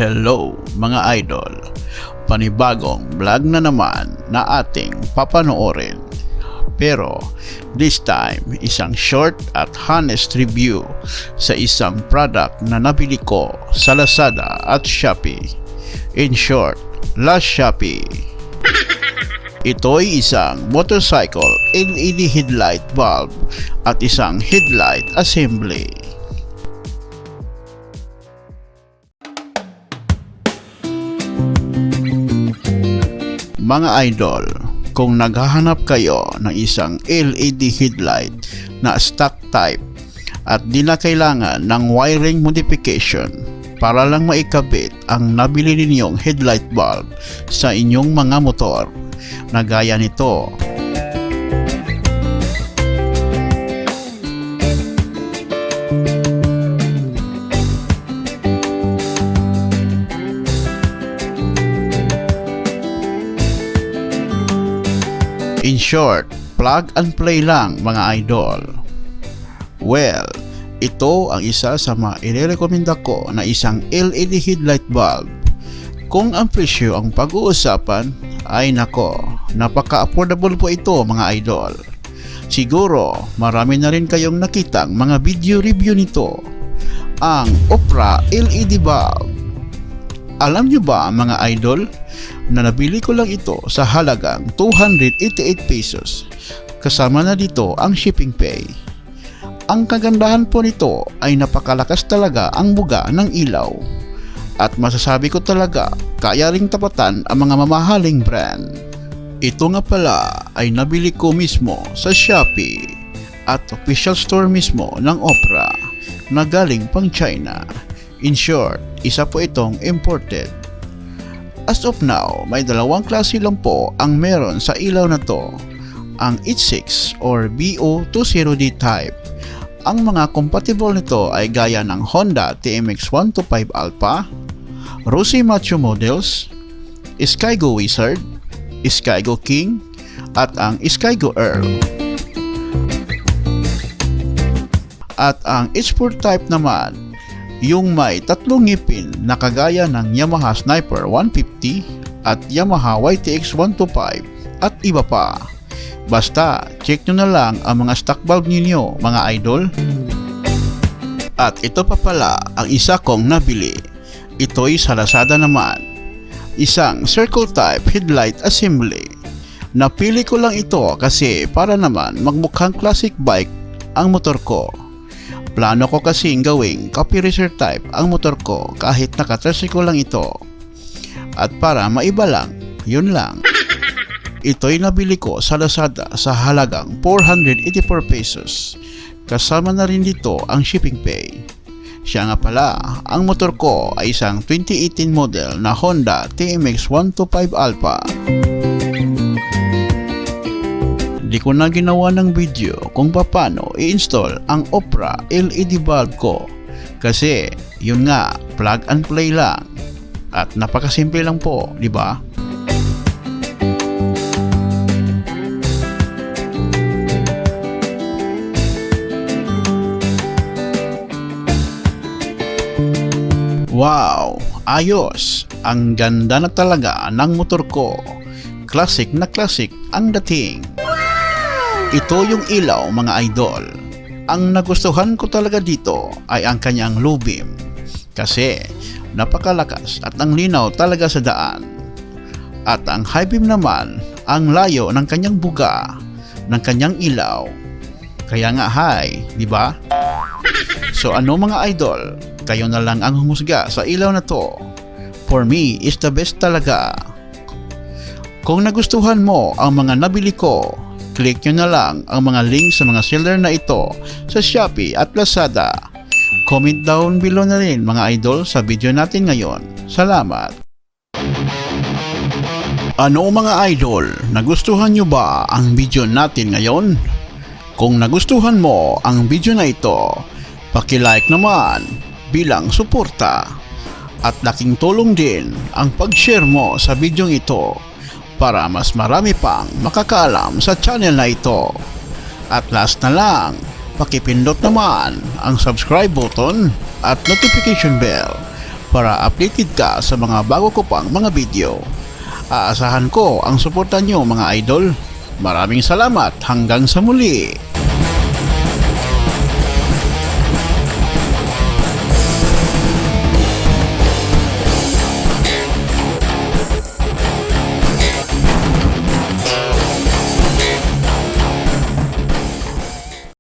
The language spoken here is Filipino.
Hello mga idol, panibagong vlog na naman na ating papanoorin. Pero this time, isang short at honest review sa isang product na nabili ko sa Lazada at Shopee. In short, La Shopee. Ito'y isang motorcycle LED headlight bulb at isang headlight assembly. Mga idol, kung naghahanap kayo ng isang LED headlight na stock type at di na kailangan ng wiring modification para lang maikabit ang nabili ninyong headlight bulb sa inyong mga motor na gaya nito. In short, plug and play lang mga idol. Well, ito ang isa sa mga irerekomenda ko na isang LED headlight bulb. Kung ang presyo ang pag-uusapan, ay nako, napaka-affordable po ito mga idol. Siguro, marami na rin kayong nakitang mga video review nito. Ang Opera LED bulb. Alam nyo ba mga idol, na nabili ko lang ito sa halagang 288 pesos. Kasama na dito ang shipping pay. Ang kagandahan po nito ay napakalakas talaga ang buga ng ilaw. At masasabi ko talaga, kaya ring tapatan ang mga mamahaling brand. Ito nga pala ay nabili ko mismo sa Shopee at official store mismo ng Opera na galing pang China. In short, isa po itong imported. As of now, may dalawang klase lang po ang meron sa ilaw na to, ang H6 or BO20D type. Ang mga compatible nito ay gaya ng Honda TMX 125 Alpha, Rossi Macho models, Skygo Wizard, Skygo King, at ang Skygo Earl. At ang H4 type naman, yung may tatlong ngipin na kagaya ng Yamaha Sniper 150 at Yamaha YTX 125 at iba pa. Basta, check nyo na lang ang mga stock bulb ninyo mga idol. At ito pa pala ang isa kong nabili. Ito'y sa Lazada naman. Isang circle type headlight assembly. Napili ko lang ito kasi para naman magmukhang classic bike ang motor ko. Plano ko kasing gawing copy racer type ang motor ko kahit naka-tricycle lang ito. At para maiba lang, yun lang. Ito'y nabili ko sa Lazada sa halagang 484 pesos. Kasama na rin dito ang shipping pay. Siya nga pala, ang motor ko ay isang 2018 model na Honda TMX 125 Alpha. Di ko na ginawa ng video kung paano i-install ang Opera LED bulb ko kasi yun nga, plug and play lang at napakasimple lang po, di ba? Wow, ayos! Ang ganda na talaga ng motor ko. Classic na classic ang dating. Ito yung ilaw mga idol. Ang nagustuhan ko talaga dito ay ang kanyang low beam kasi napakalakas at ang linaw talaga sa daan. At ang high beam naman, ang layo ng kanyang buga ng kanyang ilaw. Kaya nga high, di ba? So ano mga idol, kayo na lang ang humusga sa ilaw na to. For me, is the best talaga. Kung nagustuhan mo ang mga nabili ko, click nyo na lang ang mga link sa mga seller na ito sa Shopee at Lazada. Comment down below na rin mga idol sa video natin ngayon. Salamat! Ano mga idol, nagustuhan nyo ba ang video natin ngayon? Kung nagustuhan mo ang video na ito, paki-like naman bilang suporta. At laking tulong din ang pag-share mo sa video ito para mas marami pang makakaalam sa channel na ito. At last na lang, pakipindot naman ang subscribe button at notification bell para updated ka sa mga bago ko pang mga video. Aasahan ko ang suporta nyo mga idol. Maraming salamat hanggang sa muli.